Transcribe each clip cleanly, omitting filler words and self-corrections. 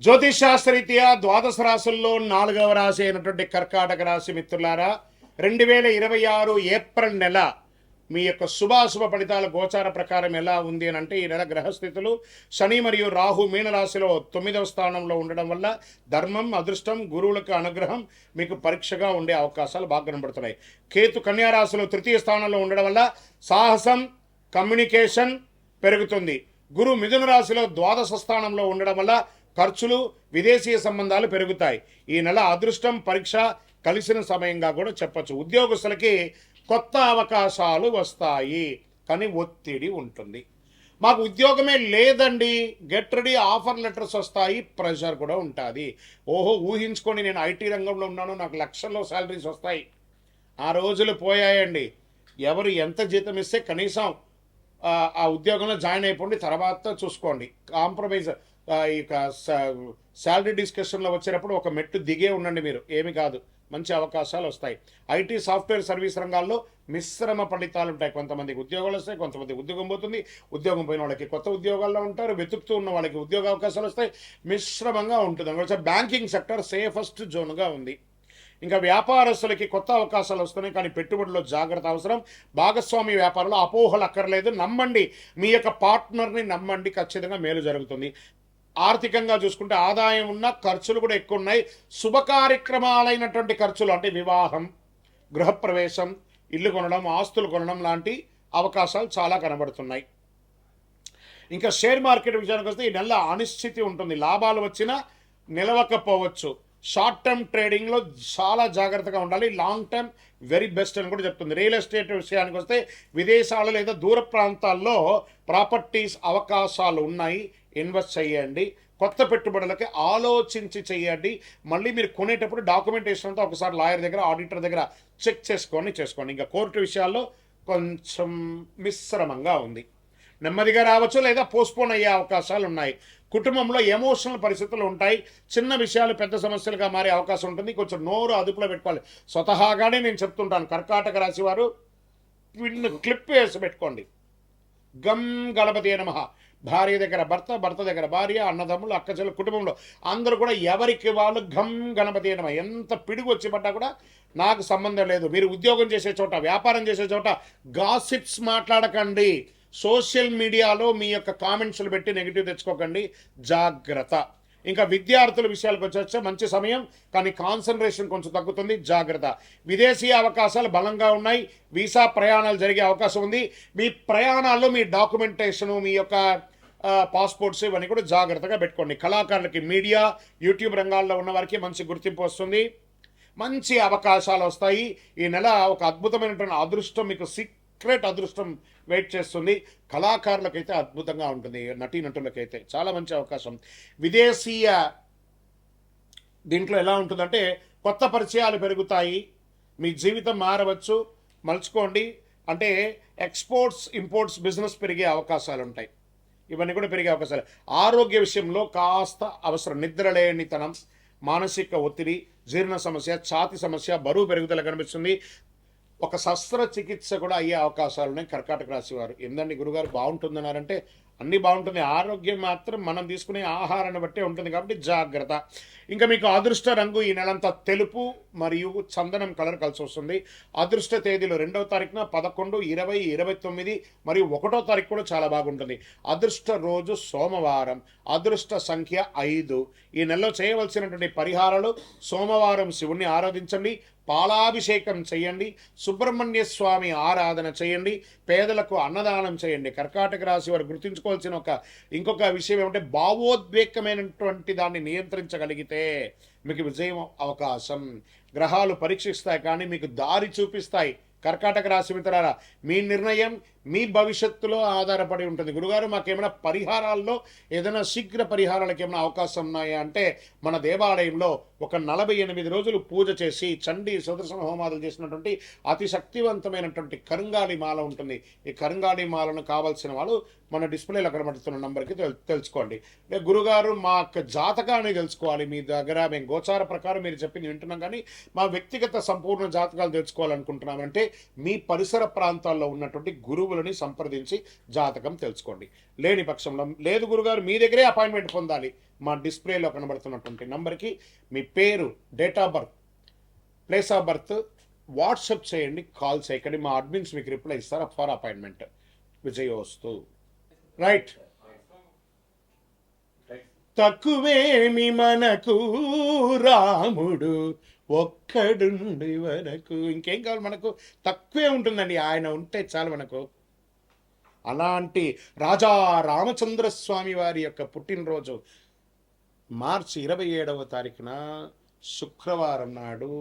జ్యోతిషాస్త్రరీత్యా ద్వాదశ రాశుల్లో 4వ రాశి అయినటువంటి కర్కాటక రాశి మిత్రులారా, 2026 ఏప్రిల్ నెల మీ యొక్క శుభాశుభ ఫలితాల గోచార ప్రకారం ఎలా ఉంది అని అంటే, ఈ నెల గ్రహస్థితులు శని మరియు రాహు మీనరాశిలో 9వ స్థానంలో ఉండడం వల్ల ధర్మం, అదృష్టం, గురువులకు అనుగ్రహం మీకు పరీక్షగా ఉండే అవకాశాలు బాగా కనబడుతున్నాయి. కేతు కన్యారాశిలో 3వ స్థానంలో ఉండడం వల్ల సాహసం, కమ్యూనికేషన్ పెరుగుతుంది. గురు మిథున రాశిలో ద్వాదశ స్థానంలో ఉండడం వల్ల ఖర్చులు, విదేశీయ సంబంధాలు పెరుగుతాయి. ఈ నెల అదృష్టం, పరీక్ష కలిసిన సమయంగా కూడా చెప్పచ్చు. ఉద్యోగస్తులకి కొత్త అవకాశాలు వస్తాయి, కానీ ఒత్తిడి ఉంటుంది. మాకు ఉద్యోగమే లేదండి, గెట్ రెడీ, ఆఫర్ లెటర్స్ వస్తాయి, ప్రెషర్ కూడా ఉంటుంది. ఓహో, ఊహించుకొని నేను ఐటీ రంగంలో ఉన్నాను, నాకు లక్షల్లో శాలరీస్ వస్తాయి. ఆ రోజులు పోయాయండి. ఎవరు ఎంత జీతం ఇస్తే కనీసం ఆ ఉద్యోగంలో జాయిన్ అయిపోండి, తర్వాత చూసుకోండి. కాంప్రమైజ్ ఇక శాలరీ డిస్కషన్లో వచ్చేటప్పుడు ఒక మెట్టు దిగే ఉండండి. మీరు ఏమి కాదు, మంచి అవకాశాలు వస్తాయి. ఐటీ, సాఫ్ట్వేర్, సర్వీస్ రంగాల్లో మిశ్రమ ఫలితాలు ఉంటాయి. కొంతమందికి ఉద్యోగాలు వస్తాయి, కొంతమందికి ఉద్యోగం పోతుంది. ఉద్యోగం పోయిన వాళ్ళకి కొత్త ఉద్యోగాల్లో ఉంటారు, వెతుకుతూ ఉన్న వాళ్ళకి ఉద్యోగ అవకాశాలు వస్తాయి. మిశ్రమంగా ఉంటుంది. అందువల్ల బ్యాంకింగ్ సెక్టర్ సేఫెస్ట్ జోన్గా ఉంది. ఇంకా వ్యాపారస్తులకి కొత్త అవకాశాలు వస్తున్నాయి, కానీ పెట్టుబడిలో జాగ్రత్త అవసరం. భాగస్వామి వ్యాపారంలో అపోహలు అక్కర్లేదు, నమ్మండి. మీ యొక్క పార్ట్నర్ని నమ్మండి, ఖచ్చితంగా మేలు జరుగుతుంది. ఆర్థికంగా చూసుకుంటే ఆదాయం ఉన్న, ఖర్చులు కూడా ఎక్కువ ఉన్నాయి. శుభ కార్యక్రమాలైనటువంటి ఖర్చులు అంటే వివాహం, గృహప్రవేశం, ఇల్లు కొనడం, ఆస్తులు కొనడం లాంటి అవకాశాలు చాలా కనబడుతున్నాయి. ఇంకా షేర్ మార్కెట్ విషయానికి వస్తే ఈ నెల అనిశ్చితి ఉంటుంది. లాభాలు వచ్చినా నిలవకపోవచ్చు. షార్ట్ టర్మ్ ట్రేడింగ్లో చాలా జాగ్రత్తగా ఉండాలి. లాంగ్ టర్మ్ వెరీ బెస్ట్ అని కూడా చెప్తుంది. రియల్ ఎస్టేట్ విషయానికి వస్తే విదేశాలు లేదా దూర ప్రాంతాల్లో ప్రాపర్టీస్ అవకాశాలు ఉన్నాయి, ఇన్వెస్ట్ చేయండి. కొత్త పెట్టుబడులకి ఆలోచించి చేయండి. మళ్ళీ మీరు కొనేటప్పుడు డాక్యుమెంటేషన్ అంతా ఒకసారి లాయర్ దగ్గర, ఆడిటర్ దగ్గర చెక్ చేసుకోండి. ఇంకా కోర్టు విషయాల్లో కొంచెం మిశ్రమంగా ఉంది. నెమ్మదిగా రావచ్చు లేదా పోస్ట్పోన్ అయ్యే అవకాశాలు ఉన్నాయి. కుటుంబంలో ఎమోషనల్ పరిస్థితులు ఉంటాయి. చిన్న విషయాలు పెద్ద సమస్యలుగా మారే అవకాశం ఉంటుంది. కొంచెం నోరు అదుపులో పెట్టుకోవాలి. స్వతహాగానే నేను చెప్తుంటాను, కర్కాటక రాశి వారు క్లిప్ వేసి పెట్టుకోండి. గం గణపతి నమః. భార్య దగ్గర భర్త, భర్త దగ్గర భార్య, అన్నదమ్ములు, అక్కచెల్లెలు, కుటుంబంలో అందరూ కూడా ఎవరికి వాళ్ళు గం గణపతి నమః. ఎంత పిడుగు వచ్చి పడ్డా కూడా నాకు సంబంధం లేదు. మీరు ఉద్యోగం చేసే చోట, వ్యాపారం చేసే చోట గాసిప్స్ మాట్లాడకండి. సోషల్ మీడియాలో మీ యొక్క కామెంట్స్లు పెట్టి నెగిటివ్ తెచ్చుకోకండి, జాగ్రత్త. ఇంకా విద్యార్థుల విషయాలకు వచ్చే మంచి సమయం, కానీ కాన్సన్ట్రేషన్ కొంచెం తగ్గుతుంది, జాగ్రత్త. విదేశీ అవకాశాలు బలంగా ఉన్నాయి. వీసా ప్రయాణాలు జరిగే అవకాశం ఉంది. మీ ప్రయాణాల్లో మీ డాక్యుమెంటేషను, మీ యొక్క పాస్పోర్ట్స్ ఇవన్నీ కూడా జాగ్రత్తగా పెట్టుకోండి. కళాకారులకి, మీడియా, యూట్యూబ్ రంగాల్లో ఉన్న వారికి మంచి గుర్తింపు వస్తుంది, మంచి అవకాశాలు వస్తాయి. ఈ నెల ఒక అద్భుతమైనటువంటి అదృష్టం, మీకు సీక్రెట్ అదృష్టం వెయిట్ చేస్తుంది. కళాకారులకైతే అద్భుతంగా ఉంటుంది, నటీనటులకైతే చాలా మంచి అవకాశం. విదేశీయ దీంట్లో ఎలా ఉంటుందంటే కొత్త పరిచయాలు పెరుగుతాయి, మీ జీవితం మారవచ్చు, మలుచుకోండి. అంటే ఎక్స్పోర్ట్స్, ఇంపోర్ట్స్ బిజినెస్ పెరిగే అవకాశాలు ఉంటాయి. ఇవన్నీ కూడా పెరిగే అవకాశాలు. ఆరోగ్య విషయంలో కాస్త అవసరం. నిద్రలేనితనం, మానసిక ఒత్తిడి, జీర్ణ సమస్య, ఛాతి సమస్య, బరువు పెరుగుదల కనిపిస్తుంది. ఒక శస్త్రచికిత్స కూడా అయ్యే అవకాశాలు ఉన్నాయి కర్కాటక రాశి వారు. ఏందండి గురుగారు బాగుంటుందన్నారంటే, అన్నీ బాగుంటుంది. ఆరోగ్యం మాత్రం మనం తీసుకునే ఆహారాన్ని బట్టే ఉంటుంది, కాబట్టి జాగ్రత్త. ఇంకా మీకు అదృష్ట రంగు ఈ నెలంతా తెలుపు మరియు చందనం కలర్ కలిసి వస్తుంది. అదృష్ట తేదీలు 2వ తారీఖున 11, 20, 29 మరియు 1వ తారీఖు కూడా చాలా బాగుంటుంది. అదృష్ట రోజు సోమవారం. అదృష్ట సంఖ్య 5. ఈ నెలలో చేయవలసినటువంటి పరిహారాలు: సోమవారం శివుణ్ణి ఆరాధించండి, పాలాభిషేకం చేయండి, సుబ్రహ్మణ్య స్వామి ఆరాధన చేయండి, పేదలకు అన్నదానం చేయండి. కర్కాటక రాశి వారు గుర్తుంచుకోవాల్సిన ఇంకొక విషయం ఏమంటే, భావోద్వేగమైనటువంటి దాన్ని నియంత్రించగలిగితే మీకు విజయం అవకాశం. గ్రహాలు పరీక్షిస్తాయి, కానీ మీకు దారి చూపిస్తాయి. కర్కాటక రాశి మిత్రులారా, మీ నిర్ణయం మీ భవిష్యత్తులో ఆధారపడి ఉంటుంది. గురుగారు మాకేమైనా పరిహారాల్లో ఏదైనా శీఘ్ర పరిహారాలకు ఏమైనా అవకాశం ఉన్నాయా అంటే, మన దేవాలయంలో ఒక 48 రోజులు పూజ చేసి చండీ సుదర్శన హోమాదులు చేసినటువంటి అతి శక్తివంతమైనటువంటి కరుంగాళి మాల ఉంటుంది. ఈ కరుంగాళి మాలను కావాల్సిన వాళ్ళు మన డిస్ప్లేలో కనబడుతున్న నంబర్కి తెలుసుకోండి. గురుగారు మా జాతకాన్ని తెలుసుకోవాలి మీ దగ్గర, మేము గోచార ప్రకారం మీరు చెప్పింది వింటున్నాం, కానీ మా వ్యక్తిగత సంపూర్ణ జాతకాలు తెలుసుకోవాలనుకుంటున్నామంటే మీ పరిసర ప్రాంతాల్లో ఉన్నటువంటి గురువులని సంప్రదించి జాతకం తెలుసుకోండి. లేని పక్షంలో, లేదు గురుగారు మీ దగ్గరే అపాయింట్మెంట్ పొందాలి, మా డిస్ప్లేలో కనబడుతున్నటువంటి నంబర్కి మీ పేరు, date of birth, place of birth WhatsApp చేయండి, కాల్ చేయకండి. మా అడ్మిన్స్ మీకు రిప్లై ఇస్తారు ఫర్ అపాయింట్మెంట్. విజయోస్తు. రైట్. తక్కువేమి మనకు రాముడు ఒక్కడుండి వరకు. ఇంకేం కావాలి మనకు? తక్కువే ఉంటుందండి, ఆయన ఉంటే చాలు మనకు. అలాంటి రాజా రామచంద్ర స్వామి వారి యొక్క పుట్టినరోజు మార్చి 27వ తారీఖున శుక్రవారం నాడు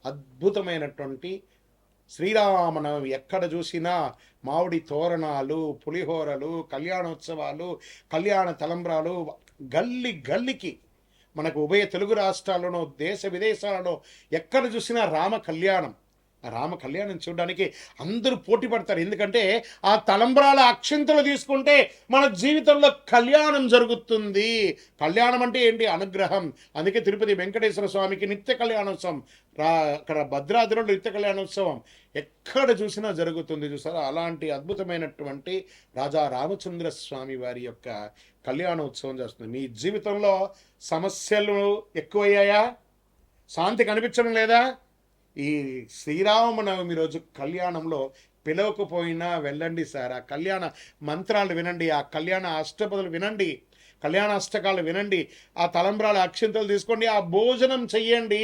అద్భుతమైనటువంటి శ్రీరామనవమి. ఎక్కడ చూసినా మామిడి తోరణాలు, పులిహోరలు, కళ్యాణోత్సవాలు, కళ్యాణ తలంబ్రాలు, గల్లి గల్లికి మనకు ఉభయ తెలుగు రాష్ట్రాల్లోనూ దేశ విదేశాలలో ఎక్కడ చూసినా రామ కళ్యాణం. ఆ రామ కళ్యాణం చూడడానికి అందరూ పోటీ పడతారు. ఎందుకంటే ఆ తలంబ్రాల అక్షంతలు తీసుకుంటే మన జీవితంలో కళ్యాణం జరుగుతుంది. కళ్యాణం అంటే ఏంటి? అనుగ్రహం. అందుకే తిరుపతి వెంకటేశ్వర స్వామికి నిత్య కళ్యాణోత్సవం, అక్కడ భద్రాద్రిలో నిత్య కళ్యాణోత్సవం ఎక్కడ చూసినా జరుగుతుంది. చూసారా? అలాంటి అద్భుతమైనటువంటి రాజా రామచంద్ర స్వామి వారి యొక్క కళ్యాణోత్సవం చేస్తుంది. మీ జీవితంలో సమస్యలు ఎక్కువయ్యాయా? శాంతి కనిపించడం లేదా? ఈ శ్రీరామనవమి రోజు కళ్యాణంలో పిలవకపోయినా వెళ్ళండి సార్. ఆ కళ్యాణ మంత్రాలు వినండి, ఆ కళ్యాణ అష్టపదులు వినండి, కళ్యాణ అష్టకాలు వినండి, ఆ తలంబ్రాల అక్షంతలు తీసుకోండి, ఆ భోజనం చెయ్యండి.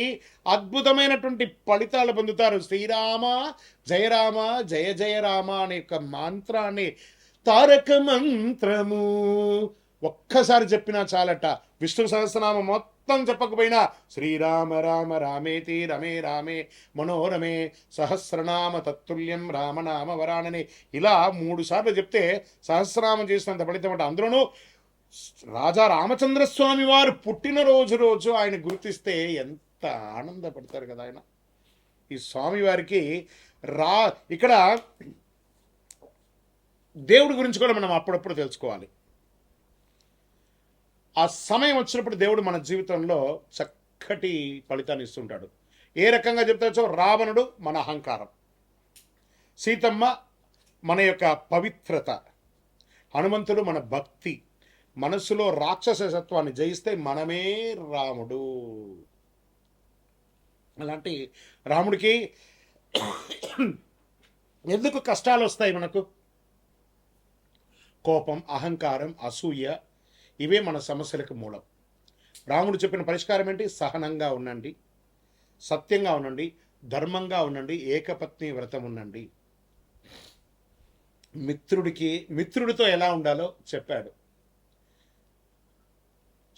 అద్భుతమైనటువంటి ఫలితాలు పొందుతారు. శ్రీరామ జయ రామ జయ జయ రామ అనే యొక్క మంత్రాన్ని, తారక మంత్రము ఒక్కసారి చెప్పినా చాలట. విష్ణు సహస్రనామం మొత్తం చెప్పకపోయినా శ్రీరామ రామ రామేతి రమే రామే మనోరమే సహస్రనామ తత్తుల్యం రామనామ వరానని ఇలా 3 సార్లు చెప్తే సహస్రనామం చేసినంత ఫలితం అంట. అందులోనూ రాజా రామచంద్రస్వామి వారు పుట్టినరోజు ఆయన గుర్తిస్తే ఎంత ఆనందపడతారు కదా ఆయన. ఈ స్వామివారికి ఇక్కడ దేవుడి గురించి కూడా మనం అప్పుడప్పుడు తెలుసుకోవాలి. ఆ సమయం వచ్చినప్పుడు దేవుడు మన జీవితంలో చక్కటి ఫలితాన్ని ఇస్తుంటాడు. ఏ రకంగా చెప్తాచో, రావణుడు మన అహంకారం, సీతమ్మ మన యొక్క పవిత్రత, హనుమంతుడు మన భక్తి, మనస్సులో రాక్షసత్వాన్ని జయిస్తే మనమే రాముడు. అలాంటి రాముడికి ఎందుకు కష్టాలు వస్తాయి మనకు? కోపం, అహంకారం, అసూయ, ఇవే మన సమస్యలకు మూలం. రాముడు చెప్పిన పరిష్కారం ఏంటి? సహనంగా ఉండండి, సత్యంగా ఉండండి, ధర్మంగా ఉండండి, ఏకపత్ని వ్రతం ఉండండి. మిత్రుడితో ఎలా ఉండాలో చెప్పాడు,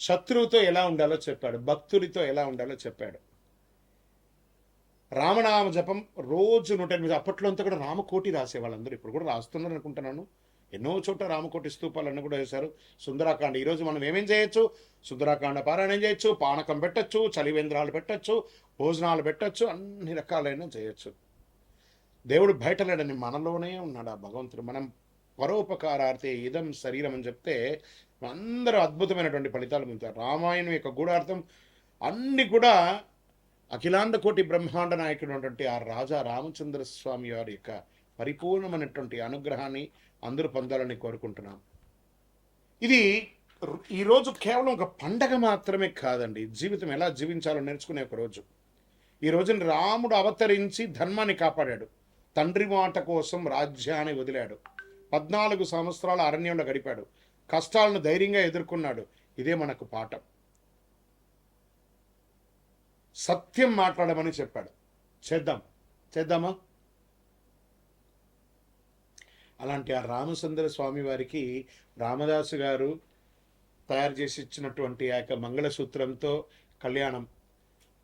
శత్రువుతో ఎలా ఉండాలో చెప్పాడు, భక్తుడితో ఎలా ఉండాలో చెప్పాడు. రామనామ జపం రోజు 108. అప్పట్లో అంతా కూడా రామకోటి రాసేవాళ్ళందరూ, ఇప్పుడు కూడా రాస్తున్నారు అనుకుంటున్నాను. ఎన్నో చోట్ల రామకోటి స్తూపాలన్నీ కూడా వేశారు. సుందరాకాండ, ఈరోజు మనం ఏమేం చేయొచ్చు? సుందరాకాండ పారాయణం చేయొచ్చు, పానకం పెట్టచ్చు, చలివేంద్రాలు పెట్టచ్చు, భోజనాలు పెట్టచ్చు, అన్ని రకాలైన చేయొచ్చు. దేవుడు బయట లేడని మనలోనే ఉన్నాడు ఆ భగవంతుడు. మనం పరోపకారార్థే ఇదం శరీరం అని చెప్తే అందరూ అద్భుతమైనటువంటి ఫలితాలు పొందుతారు. రామాయణం యొక్క గూఢార్థం అన్ని కూడా అఖిలాండ కోటి బ్రహ్మాండ నాయకుడు ఉన్నటువంటి ఆ రాజా రామచంద్ర స్వామి వారి యొక్క పరిపూర్ణమైనటువంటి అనుగ్రహాన్ని అందరూ పొందాలని కోరుకుంటున్నాం. ఇది ఈరోజు కేవలం ఒక పండగ మాత్రమే కాదండి, జీవితం ఎలా జీవించాలో నేర్చుకునే ఒక రోజు. ఈ రోజున రాముడు అవతరించి ధర్మాన్ని కాపాడాడు, తండ్రి మాట కోసం రాజ్యాన్ని వదిలాడు, 14 సంవత్సరాల అరణ్యంలో గడిపాడు, కష్టాలను ధైర్యంగా ఎదుర్కొన్నాడు. ఇదే మనకు పాఠం. సత్యం మాట్లాడమని చెప్పాడు. చేద్దామా? అలాంటి ఆ రామచంద్ర స్వామి వారికి రామదాసు గారు తయారు చేసి ఇచ్చినటువంటి ఆ యొక్క మంగళసూత్రంతో కళ్యాణం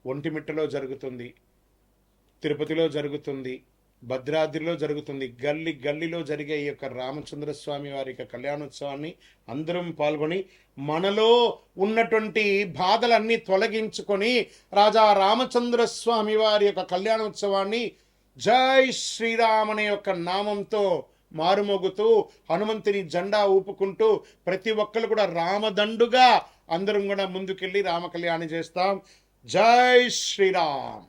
ఒంటిమిట్టలో జరుగుతుంది, తిరుపతిలో జరుగుతుంది, భద్రాద్రిలో జరుగుతుంది. గల్లీలో జరిగే ఈ యొక్క రామచంద్ర స్వామి వారి యొక్క కళ్యాణోత్సవాన్ని అందరం పాల్గొని మనలో ఉన్నటువంటి బాధలన్నీ తొలగించుకొని రాజా రామచంద్ర స్వామి వారి యొక్క కళ్యాణోత్సవాన్ని జై శ్రీరామ్ అనే యొక్క నామంతో మారుమోగుతూ హనుమంతుని జెండా ఊపుకుంటూ ప్రతి ఒక్కరు కూడా రామదండుగా అందరం కూడా ముందుకెళ్ళి రామ కళ్యాణం చేస్తాం. జై శ్రీరామ్.